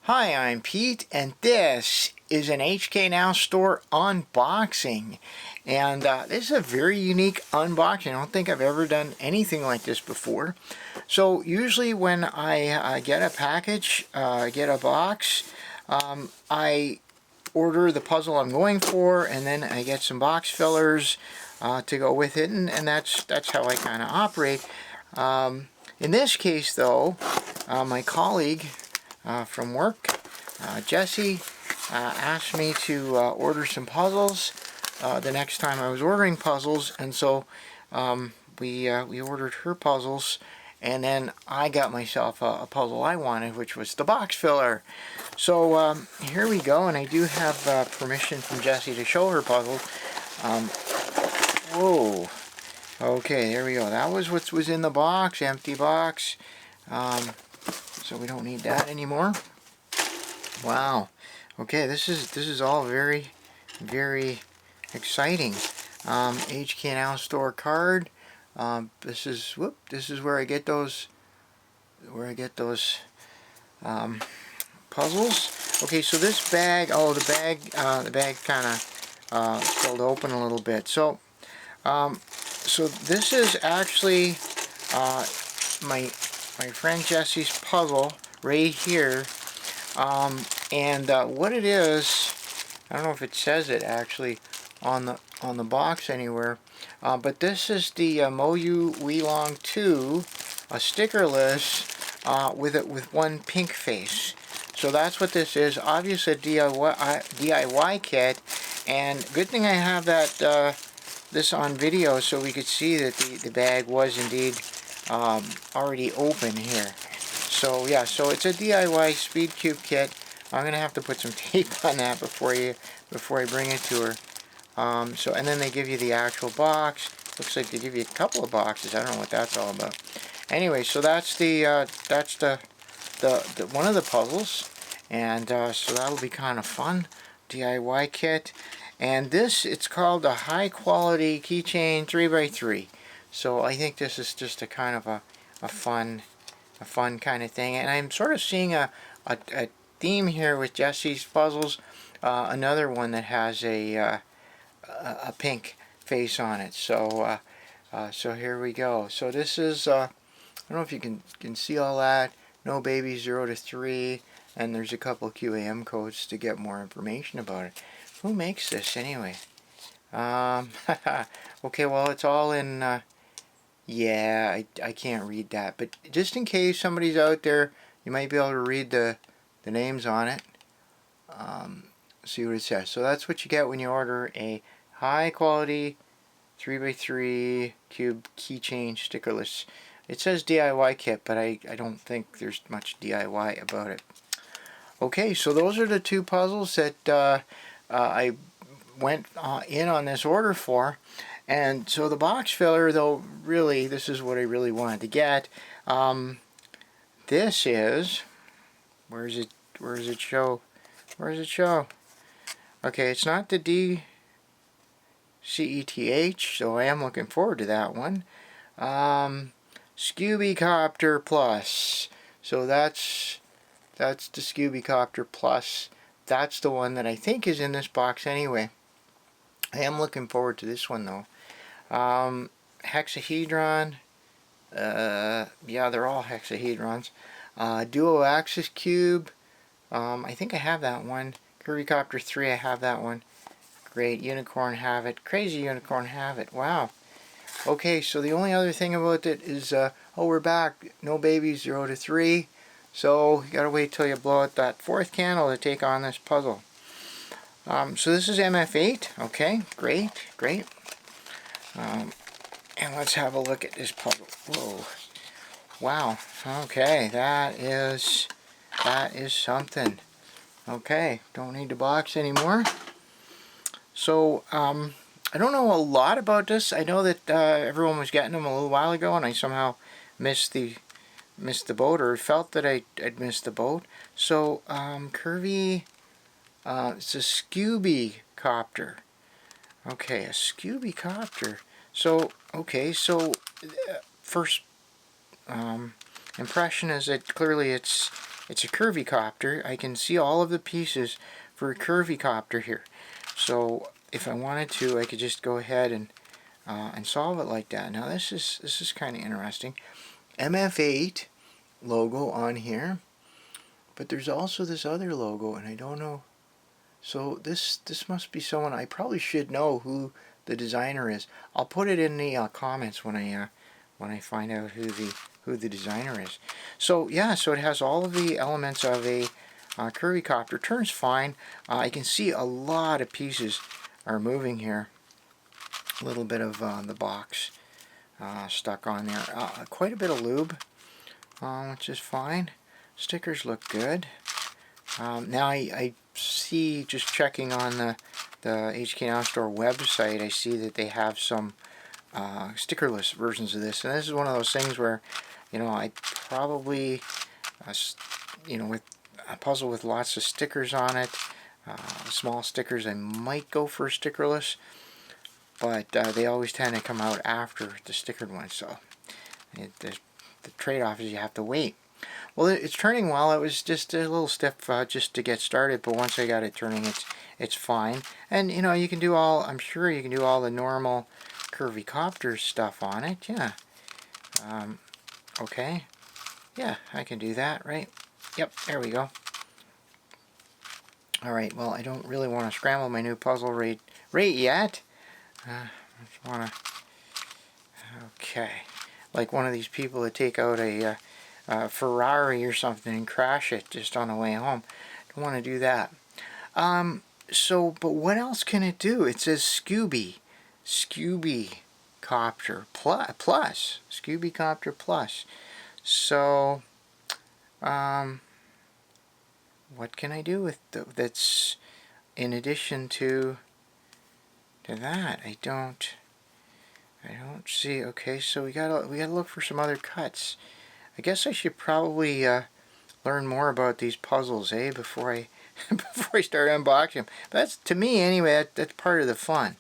Hi, I'm Pete, and this is an HK Now store unboxing. And this is a very unique unboxing. I don't think I've ever done anything like this before. So usually when I get a package, get a box, I order the puzzle I'm going for, and then I get some box fillers to go with it, and that's how I kind of operate. In this case, though, my colleague from work, Jesse, asked me to order some puzzles the next time I was ordering puzzles, and so we ordered her puzzles, and then I got myself a puzzle I wanted, which was the box filler. So here we go, and I do have permission from Jessie to show her puzzle. Whoa. Okay, there we go. That was what was in the box, empty box. So we don't need that anymore. Wow. Okay, this is all very, very exciting. HK Now store card. This is where I get those puzzles. Okay, so this bag. Oh, the bag kind of spilled open a little bit. So this is actually my friend Jesse's puzzle right here, and what it is, I don't know if it says it actually on the box anywhere, but this is the MoYu WeiLong 2, a stickerless with one pink face. So that's what this is. Obviously a DIY kit, and good thing I have that this on video so we could see that the bag was indeed already open here. So yeah, so it's a DIY speed cube kit. I'm gonna have to put some tape on that before I bring it to her. And then they give you the actual box. Looks like they give you a couple of boxes. I don't know what that's all about. Anyway, so that's the one of the puzzles, and so that'll be kind of fun. DIY kit, and it's called a high quality keychain 3x3. So I think this is just a kind of a fun kind of thing, and I'm sort of seeing a theme here with Jesse's puzzles. Another one that has a pink face on it. So so here we go. So this is I don't know if you can see all that. No baby 0 to 3, and there's a couple QAM codes to get more information about it. Who makes this anyway? Okay, well, it's all in. Yeah, I can't read that, but just in case somebody's out there, you might be able to read the names on it. See what it says. So that's what you get when you order a high quality 3x3 cube keychain stickerless. It says DIY kit, but I don't think there's much DIY about it. Okay, so those are the two puzzles that I went in on this order for. And so the box filler, though, really, this is what I really wanted to get. This is, where does it show? Okay, it's not the DCETH, so I am looking forward to that one. Skewby Copter Plus. So that's the Skewby Copter Plus. That's the one that I think is in this box anyway. I am looking forward to this one though. Hexahedron. Yeah, they're all hexahedrons. Duo axis cube. I think I have that one. Curvy Copter III, I have that one. Great. Unicorn have it. Crazy Unicorn have it. Wow. Okay, so the only other thing about it is, oh, we're back. No babies 0 to 3. So you gotta wait till you blow out that fourth candle to take on this puzzle. So this is MF8. Okay, great. And let's have a look at this puzzle. Whoa. Wow. Okay, that is something. Okay, don't need the box anymore. So, I don't know a lot about this. I know that everyone was getting them a little while ago, and I somehow missed the boat, or felt that I'd missed the boat. So, Curvy, it's a Skewby Copter. Okay, a Skewby Copter. So, okay, so first impression is that clearly it's it's a Curvy Copter. I can see all of the pieces for a Curvy Copter here. So if I wanted to, I could just go ahead and solve it like that. Now this is kind of interesting. MF8 logo on here, but there's also this other logo, and I don't know. So this must be someone. I probably should know who the designer is. I'll put it in the comments when I find out who the designer is. So yeah, so it has all of the elements of a Curvy Copter. Turns fine. I can see a lot of pieces are moving here. A little bit of the box stuck on there. Quite a bit of lube, which is fine. Stickers look good. Now I see, just checking on the HK Now Store website, I see that they have some stickerless versions of this, and this is one of those things where, you know, I probably, you know, with a puzzle with lots of stickers on it, small stickers, I might go for stickerless, but they always tend to come out after the stickered ones, so the trade-off is you have to wait. Well, it's turning well. It was just a little stiff just to get started, but once I got it turning, it's fine. And you know, you can do all, I'm sure you can do all the normal Curvy Copter stuff on it. Yeah. Okay. Yeah, I can do that, right? Yep, there we go. Alright, well, I don't really want to scramble my new puzzle rate yet. I just want to... Okay. Like one of these people that take out a Ferrari or something and crash it just on the way home. Don't want to do that. So, but what else can it do? It says Skewby Copter Plus. Skewby Copter Plus. So, what can I do with that's in addition to that? I don't see. Okay, so we gotta look for some other cuts. I guess I should probably learn more about these puzzles, before I before I start unboxing them. But that's, to me anyway, that's part of the fun.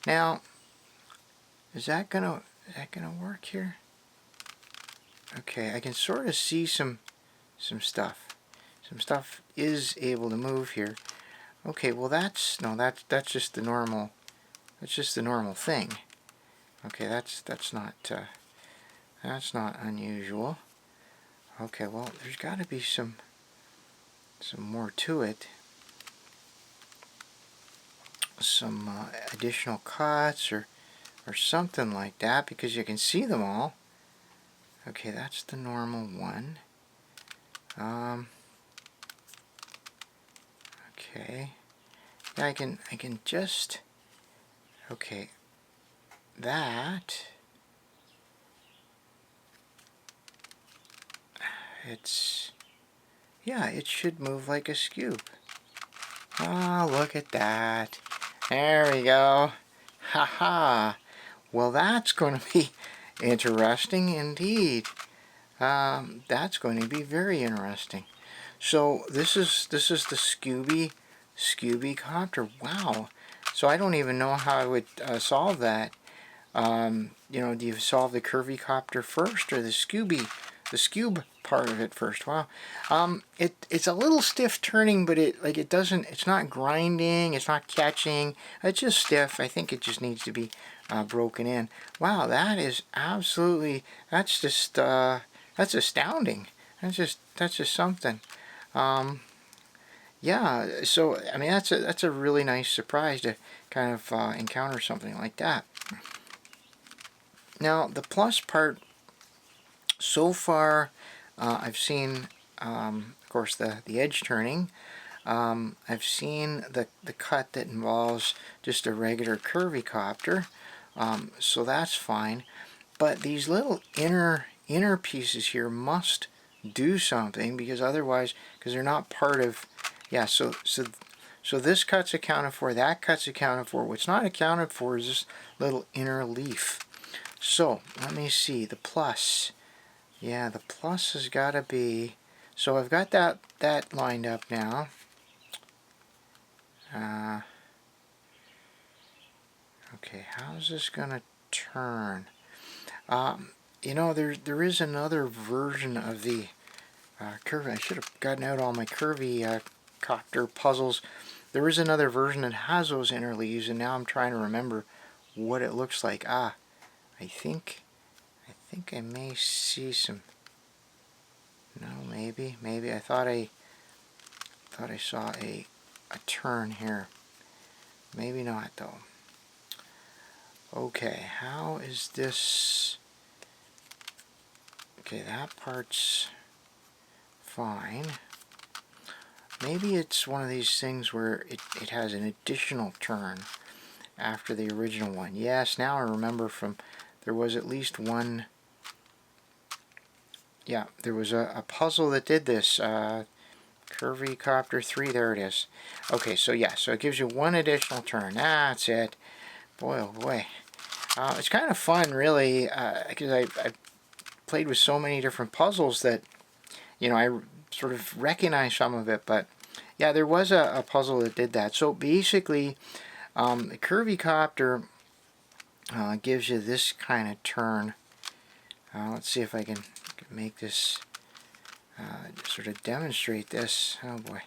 Now, is that gonna work here? Okay, I can sort of see some stuff. Some stuff is able to move here. Okay, well that's just the normal. That's just the normal thing. Okay, that's not unusual. Okay, well, there's got to be some more to it. Some additional cuts or something like that, because you can see them all. Okay, that's the normal one. Okay. Yeah, I can just... Okay. That... It's... Yeah, it should move like a Skewb. Oh, look at that. There we go. Haha. Well, that's going to be interesting indeed. That's going to be very interesting. So this is the Skewby Copter. Wow. So I don't even know how I would solve that. You know, do you solve the Curvy Copter first or the Skewb part of it first? Wow. It's a little stiff turning, but it's not grinding, it's not catching. It's just stiff. I think it just needs to be broken in. Wow, that is absolutely, that's just that's astounding. That's just something. Yeah, so I mean that's a really nice surprise to kind of encounter something like that. Now the plus part, so far I've seen of course the edge turning. I've seen the cut that involves just a regular Curvy Copter, so that's fine. But these little inner pieces here must do something, because otherwise, because they're not part of, yeah, so this cut's accounted for, that cut's accounted for. What's not accounted for is this little inner leaf. So let me see, the plus. Yeah, the plus has got to be, so I've got that lined up now. Okay, how's this gonna turn? You know, there is another version of the Curvy. I should have gotten out all my Curvy Copter puzzles. There is another version that has those interleaves, and now I'm trying to remember what it looks like. I think I may see some. No, maybe I thought I saw a turn here. Maybe not though. Okay, how is this? Okay, that part's fine. Maybe it's one of these things where it has an additional turn after the original one. Yes, now I remember there was at least one. Yeah, there was a puzzle that did this. Curvy Copter 3, there it is. Okay, so yeah, so it gives you one additional turn. That's it. Boy, oh boy. It's kind of fun, really, because I played with so many different puzzles that, you know, I sort of recognize some of it, but yeah, there was a puzzle that did that. So basically, the Curvy Copter gives you this kind of turn. Let's see if I can make this, sort of demonstrate this. Oh boy.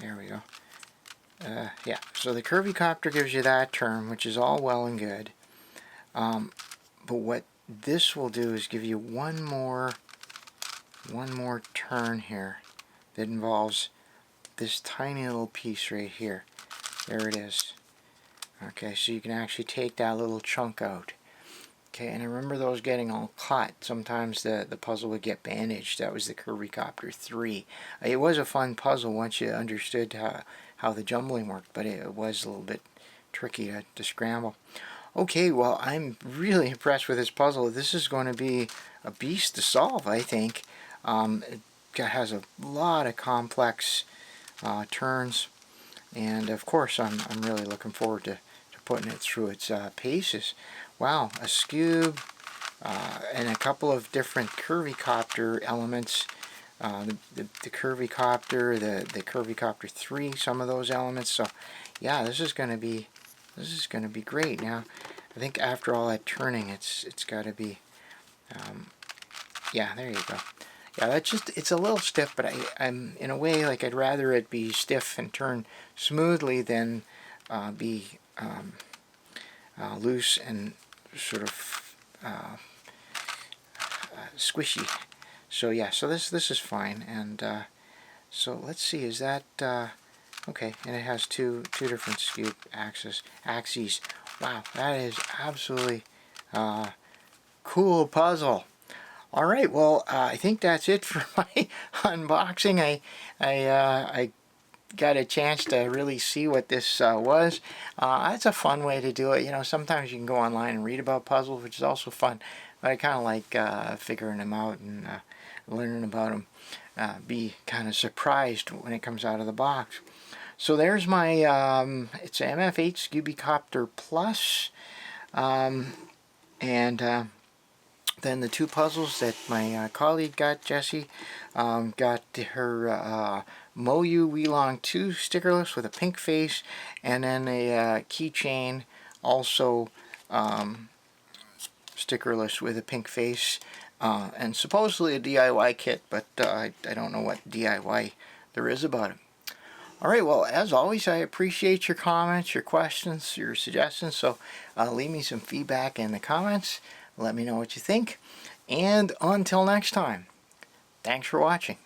There we go. Yeah, so the Curvy Copter gives you that turn, which is all well and good. But what this will do is give you one more turn here that involves this tiny little piece right here. There it is. Okay, so you can actually take that little chunk out. Okay, and I remember those getting all caught. Sometimes the puzzle would get bandaged. That was the Curvy Copter 3. It was a fun puzzle once you understood how the jumbling worked, but it was a little bit tricky to scramble. Okay, well, I'm really impressed with this puzzle. This is going to be a beast to solve, I think. It has a lot of complex turns, and of course I'm really looking forward to putting it through its paces. Wow, a Skewb and a couple of different Curvy Copter elements. The Curvy Copter, the Curvy Copter 3, some of those elements. So yeah, this is going to be great. Now I think after all that turning, it's got to be yeah, there you go. Yeah, it's a little stiff, but I'm in a way like I'd rather it be stiff and turn smoothly than be loose and sort of squishy. So yeah, so this is fine, and so let's see, is that okay? And it has two different Skewb axes. Wow, that is absolutely cool puzzle. All right, well, I think that's it for my unboxing. I got a chance to really see what this was. That's a fun way to do it. You know, sometimes you can go online and read about puzzles, which is also fun. But I kind of like figuring them out and learning about them. Be kind of surprised when it comes out of the box. So there's my, it's an MF8 Skewby Copter Plus. Then the two puzzles that my colleague got, Jessie, got her MoYu WeiLong 2 Stickerless with a pink face, and then a Keychain, also Stickerless with a pink face, and supposedly a DIY kit, but I don't know what DIY there is about it. Alright, well, as always, I appreciate your comments, your questions, your suggestions, so leave me some feedback in the comments. Let me know what you think. And until next time, thanks for watching.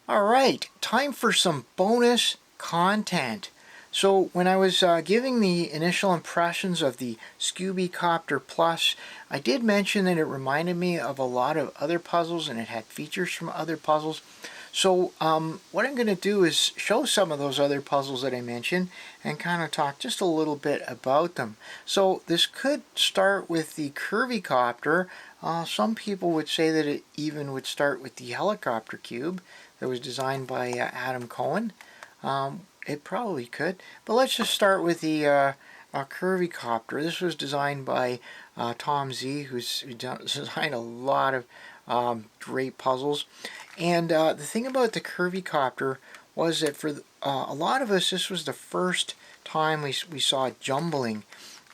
Alright, time for some bonus content. So when I was giving the initial impressions of the Skewby Copter Plus, I did mention that it reminded me of a lot of other puzzles and it had features from other puzzles. So what I'm going to do is show some of those other puzzles that I mentioned and kind of talk just a little bit about them. So this could start with the Curvy Copter. Some people would say that it even would start with the helicopter cube that was designed by Adam Cowen. It probably could, but let's just start with the Curvy Copter. This was designed by Tom Z, who's designed a lot of great puzzles. And the thing about the Curvy Copter was that for a lot of us, this was the first time we saw jumbling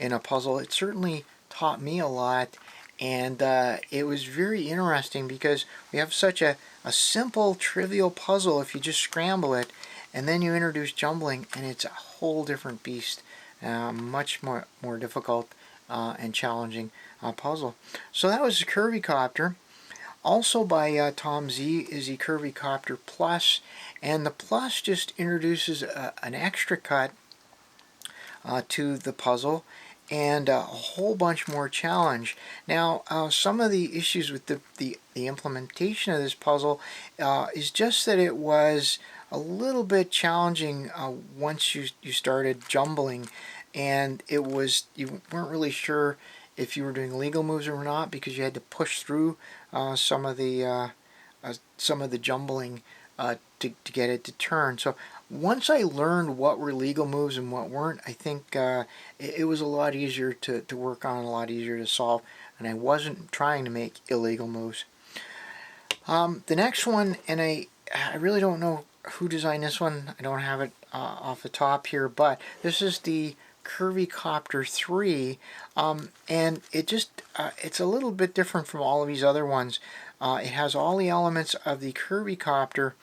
in a puzzle. It certainly taught me a lot, and it was very interesting because we have such a simple, trivial puzzle if you just scramble it, and then you introduce jumbling, and it's a whole different beast, much more difficult and challenging puzzle. So that was the Curvy Copter. Also by Tom Z is the Curvy Copter Plus, and the Plus just introduces an extra cut to the puzzle and a whole bunch more challenge. Now, some of the issues with the implementation of this puzzle is just that it was a little bit challenging once you started jumbling, and you weren't really sure if you were doing legal moves or not, because you had to push through some of the jumbling to get it to turn. So once I learned what were legal moves and what weren't, I think it was a lot easier to work on, a lot easier to solve, and I wasn't trying to make illegal moves. The next one, and I really don't know who designed this one. I don't have it off the top here, but this is the Curvy Copter III, and it's a little bit different from all of these other ones. It has all the elements of the Curvy Copter,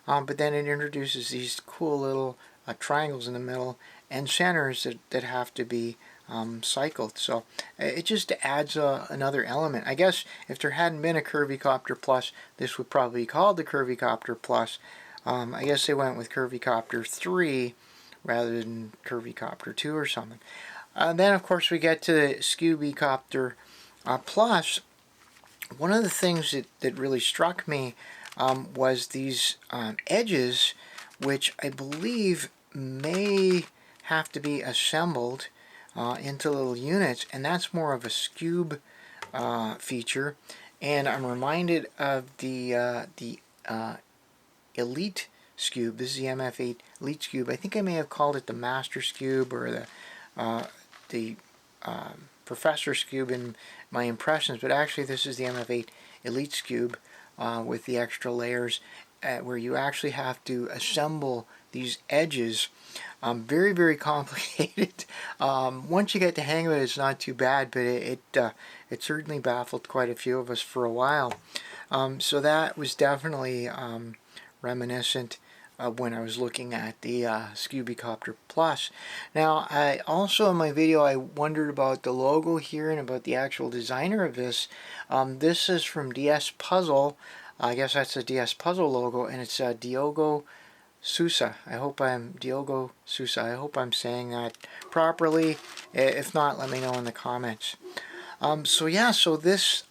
but then it introduces these cool little triangles in the middle and centers that have to be cycled. So it just adds another element. I guess if there hadn't been a Curvy Copter Plus, this would probably be called the Curvy Copter Plus. I guess they went with Curvy Copter III rather than Curvy Copter 2 or something. Then of course we get to the Skewby Copter Plus. One of the things that really struck me was these edges, which I believe may have to be assembled into little units, and that's more of a Skewb feature. And I'm reminded of the Elite Skewb. This is the MF8 Elite Skewb. I think I may have called it the Master Skewb or the Professor Skewb in my impressions, but actually this is the MF8 Elite Skewb with the extra layers where you actually have to assemble these edges. Very, very complicated. Once you get the hang of it, it's not too bad, but it certainly baffled quite a few of us for a while. So that was definitely reminiscent of when I was looking at the Skewby Copter Plus. Now, I also in my video I wondered about the logo here and about the actual designer of this. This is from DS Puzzle. I guess that's a DS Puzzle logo, and it's Diogo Sousa. Diogo Sousa. I hope I'm saying that properly. If not, let me know in the comments. So yeah, so this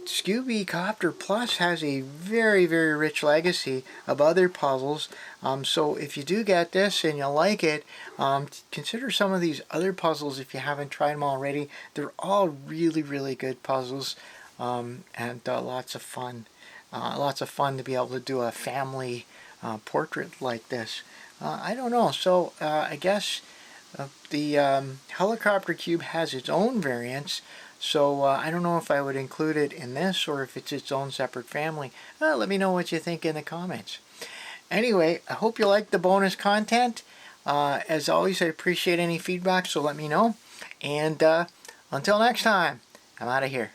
Skewby Copter Plus has a very, very rich legacy of other puzzles. So if you do get this and you like it, consider some of these other puzzles if you haven't tried them already. They're all really, really good puzzles, and lots of fun. Lots of fun to be able to do a family portrait like this. I don't know. So I guess the helicopter cube has its own variants. So I don't know if I would include it in this or if it's its own separate family. Let me know what you think in the comments. Anyway, I hope you liked the bonus content. As always, I appreciate any feedback, so let me know. And until next time, I'm out of here.